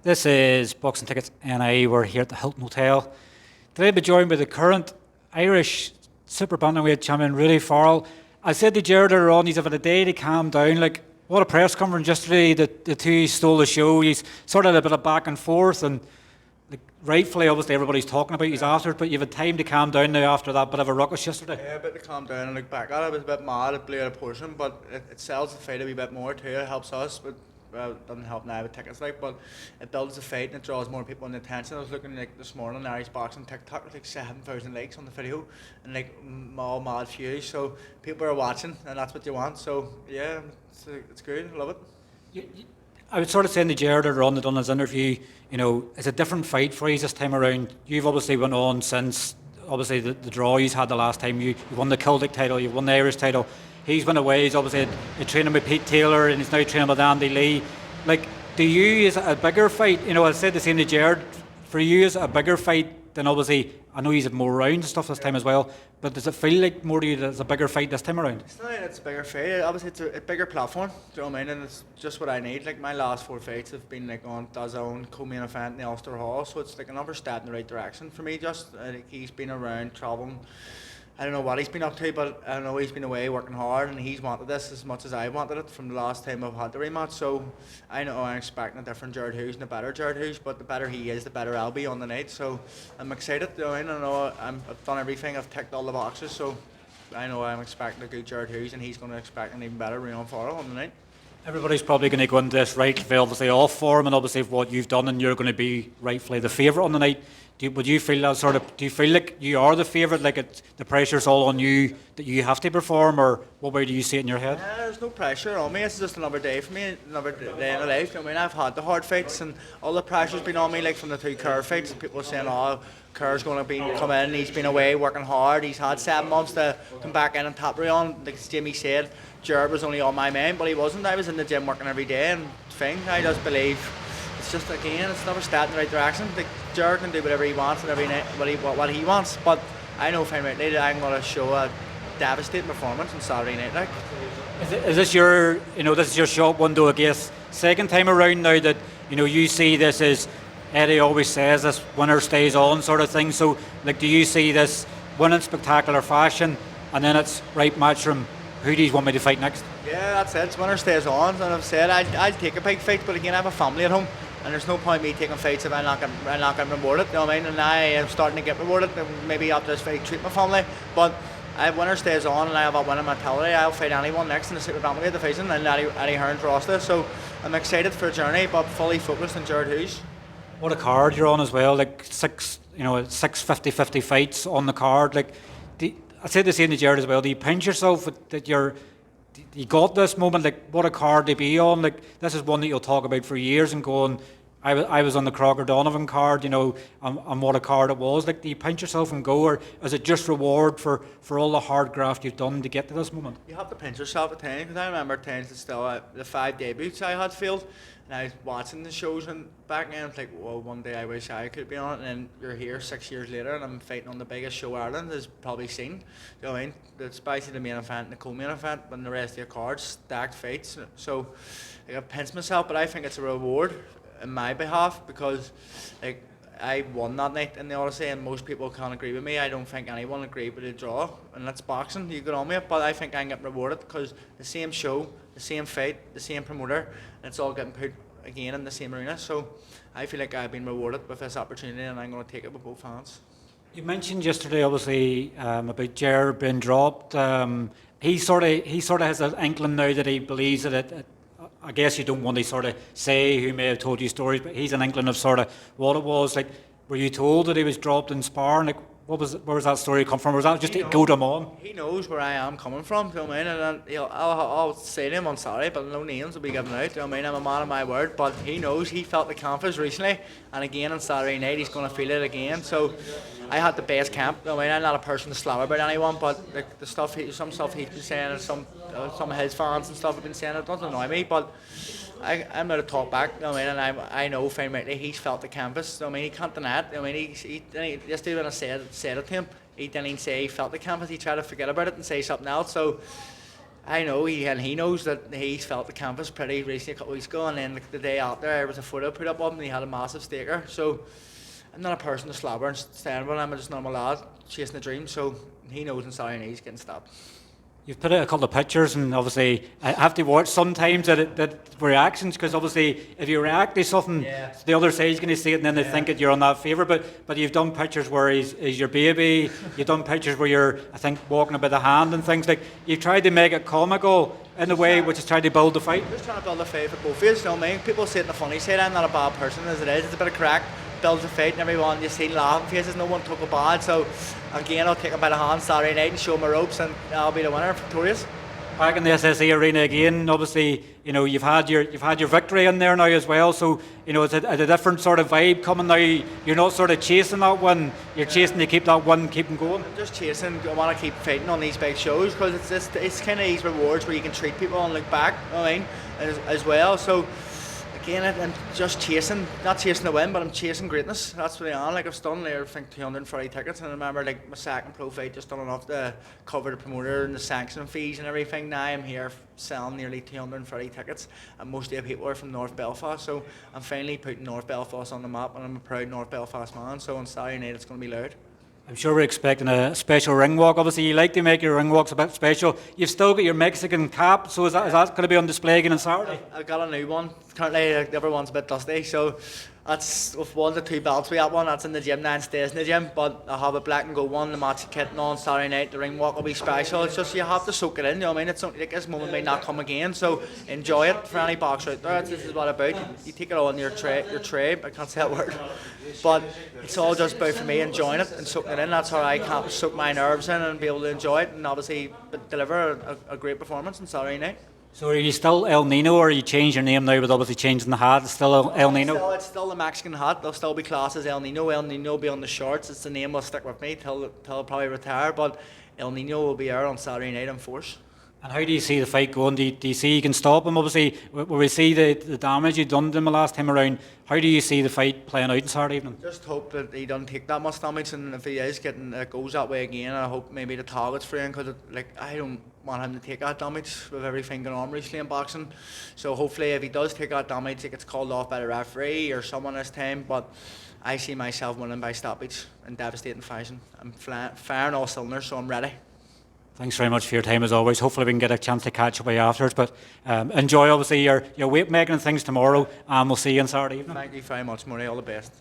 This is Boxing Tickets NI. We're here at the Hilton Hotel. Today we're joined by the current Irish super bantamweight champion, Ruadhan Farrell. I said to Gerard earlier on, he's had a day to calm down. Like, what a press conference yesterday. The two stole the show. He's sort of a bit of back and forth, and like, rightfully, obviously, everybody's talking about he's after it, but you've had time to calm down now after that bit of a ruckus yesterday. Yeah, a bit to calm down and look back at it. I was a bit mad, it blew out of portion, but it sells the fight a wee bit more too. It helps us, but it doesn't help now with tickets, like, but it builds the fight and it draws more people in attention. I was looking like this morning, Irish boxing TikTok with like 7,000 likes on the video and like all mad views. So people are watching, and that's what you want. So yeah, it's good. I love it. I was sort of saying to Gerard earlier on in his interview, you know, it's a different fight for you this time around. You've obviously went on since obviously the draw he's had the last time. You won the Celtic title, you won the Irish title. He's went away, he's obviously training with Pete Taylor and he's now training with Andy Lee. Like, do you, is it a bigger fight? You know, I said the same to Gerard, for you is it a bigger fight than obviously, I know he's had more rounds and stuff this time as well, but does it feel like more to you that it's a bigger fight this time around? It's not it's a bigger fight, obviously it's a bigger platform, do you know what I mean? And it's just what I need. Like, my last 4 fights have been like on dazn, co-main event in the Ulster Hall, so it's like another step in the right direction for me. Just like, he's been around travelling. I don't know what he's been up to, but I know he's been away working hard, and he's wanted this as much as I wanted it from the last time I've had the rematch. So I know I'm expecting a different Gerard Hughes and a better Gerard Hughes, but the better he is, the better I'll be on the night. So I'm excited. You know, I know I've done everything, I've ticked all the boxes, so I know I'm expecting a good Gerard Hughes, and he's going to expect an even better Ruadhan Farrell on the night. Everybody's probably going to go into this rightfully obviously off form, and obviously what you've done, and you're going to be rightfully the favourite on the night. Would you feel that sort of? Do you feel like you are the favourite? Like the pressure's all on you that you have to perform, or what way do you see it in your head? There's no pressure on me. It's just another day for me, another day in my life. I mean, I've had the hard fights, and all the pressure's been on me, like from the 2 Kerr fights. People saying, "Oh, Kerr's going to come in. He's been away working hard. He's had 7 months to come back in and tap Ruadhan." Like Jimmy said, Gerard was only on my mind, but he wasn't. I was in the gym working every day, and I just believe. It's just, again, it's never step in the right direction. Like, Gerard can do whatever he wants and every night what he wants, but I know fine right now I'm going to show a devastating performance on Saturday night. Like, is this your, this is your shop window, I guess, second time around now that, you see this as Eddie always says, this winner stays on sort of thing. So, like, do you see this win in spectacular fashion, and then it's right matchroom? Who do you want me to fight next? Yeah, that's it. It's winner stays on. And I've said I'll take a big fight, but again, I have a family at home. And there's no point me taking fights if I'm not getting rewarded, you know what I mean? And I am starting to get rewarded, and maybe after this fight treat my family. But I have winner stays on, and I have a winning mentality. I'll fight anyone next in the super bantamweight division, and Eddie Hearn's roster. So I'm excited for a journey, but fully focused on Gerard Hughes. What a card you're on as well, like six 50-50 fights on the card. Like, I said the same to Gerard as well. Do you pinch yourself that you got this moment? Like, what a card to be on. Like, this is one that you'll talk about for years and going, I was on the Crocker Donovan card, and what a card it was. Like, do you pinch yourself and go, or is it just reward for all the hard graft you've done to get to this moment? You have to pinch yourself at times, because I remember times that still the 5 debuts I had failed, and I was watching the shows and back then, it's like, well, one day I wish I could be on it, and then you're here 6 years later, and I'm fighting on the biggest show Ireland has probably seen. You know what I mean? It's basically the main event and the co-main event, and the rest of your cards, stacked fights. So, like, I pinch myself, but I think it's a reward in my behalf, because like I won that night in the Odyssey, and most people can't agree with me. I don't think anyone agreed with the draw, and that's boxing, you get on with it, but I think I'm getting rewarded because the same show, the same fight, the same promoter, and it's all getting put again in the same arena. So I feel like I've been rewarded with this opportunity, and I'm going to take it with both hands. You mentioned yesterday obviously about Gerard being dropped. He sort of has an inkling now that he believes that it I guess you don't want to sort of say who may have told you stories, but he's an inkling of sort of what it was. Like, were you told that he was dropped in sparring? Like, where was that story come from? Or was that just to goad him on? He knows where I am coming from, you know what I mean? And I'll say to him on Saturday, but no names will be given out, you know what I mean? I'm a man of my word, but he knows. He felt the campus recently, and again on Saturday night he's going to feel it again. So I had the best camp, you know what I mean? I'm not a person to slander about anyone, but like some stuff he's been saying, and some of his fans and stuff have been saying, it doesn't annoy me, but I'm going to talk back, you know what I mean? And I know fine rightly he's felt the canvas, you know what I mean? He can't deny it, you know what I mean? He yesterday when I said it to him, he didn't even say he felt the canvas, he tried to forget about it and say something else. So I know he knows that he's felt the canvas pretty recently a couple of weeks ago, and then the day after there was a photo put up of him and he had a massive staker. So I'm not a person to slobber and stand with him. I'm just a normal lad chasing a dream. So he knows in Saturday night he's getting stopped. You've put out a couple of pictures, and obviously I have to watch sometimes that reactions, because obviously if you react to something, the other side's going to see it, and then they think that you're on that favour. But you've done pictures where he's your baby. You've done pictures where you're, I think, walking about the hand and things like. You've tried to make it comical in a way, which is trying to build the fight. Just trying to build a fight for both of us. You know what I mean? People say it in the funny side. I'm not a bad person as it is. It's a bit of crack. Builds a fight, and everyone you see laughing faces. No one took a bad. So again, I'll take him by the hand Saturday night and show him my ropes, and I'll be the winner, victorious. Back in the SSE arena again, obviously, you know, you've had your victory in there now as well. So, you know, it's a different sort of vibe coming now. You're not sort of chasing that one. You're chasing to keep that one, keep them going. I'm just chasing. I want to keep fighting on these big shows, because it's kind of these rewards where you can treat people and look back. You know what I mean, as well. So again, I'm just chasing, not chasing the win, but I'm chasing greatness. That's what I am. Like, I've done there, I think 240 tickets, and I remember like my second pro fight just done enough to cover the promoter and the sanction fees and everything. Now I'm here selling nearly 240 tickets, and most of the people are from North Belfast, so I'm finally putting North Belfast on the map, and I'm a proud North Belfast man. So on Saturday night it's going to be loud. I'm sure we're expecting a special ring walk. Obviously, you like to make your ring walks a bit special. You've still got your Mexican cap, so is that going to be on display again on Saturday? I've got a new one. Currently, the other one's a bit dusty, so that's with one of the two belts we have one. That's in the gym now and stays in the gym. But I have a black and gold one, the match kit on Saturday night. The ring walk will be special. It's just you have to soak it in. You know what I mean? It's something like this moment may not come again, so enjoy it for any boxer out there. This is what it's about. You take it all in your tray. I can't say that word, but it's all just about for me enjoying it and soaking it in. That's how I can soak my nerves in and be able to enjoy it, and obviously deliver a great performance on Saturday night. So are you still El Nino, or you changed your name now with obviously changing the hat? It's still El Nino? It's still the Mexican hat. They'll still be classed as El Nino. El Nino will be on the shorts. It's the name will stick with me till I'll probably retire, but El Nino will be out on Saturday night in force. And how do you see the fight going? Do you see you can stop him? Obviously, will we see the damage you've done to him the last time around? How do you see the fight playing out on Saturday evening? Just hope that he doesn't take that much damage, and if he is getting it goes that way again, I hope maybe the target's free, because I don't want him to take that damage with everything going on recently in boxing. So hopefully if he does take that damage, it gets called off by the referee or someone this time, but I see myself winning by stoppage in devastating fashion. I'm firing all cylinders, so I'm ready. Thanks very much for your time as always. Hopefully we can get a chance to catch up with you afterwards, but enjoy obviously your weight making and things tomorrow, and we'll see you on Saturday evening. Thank you very much, Murray. All the best.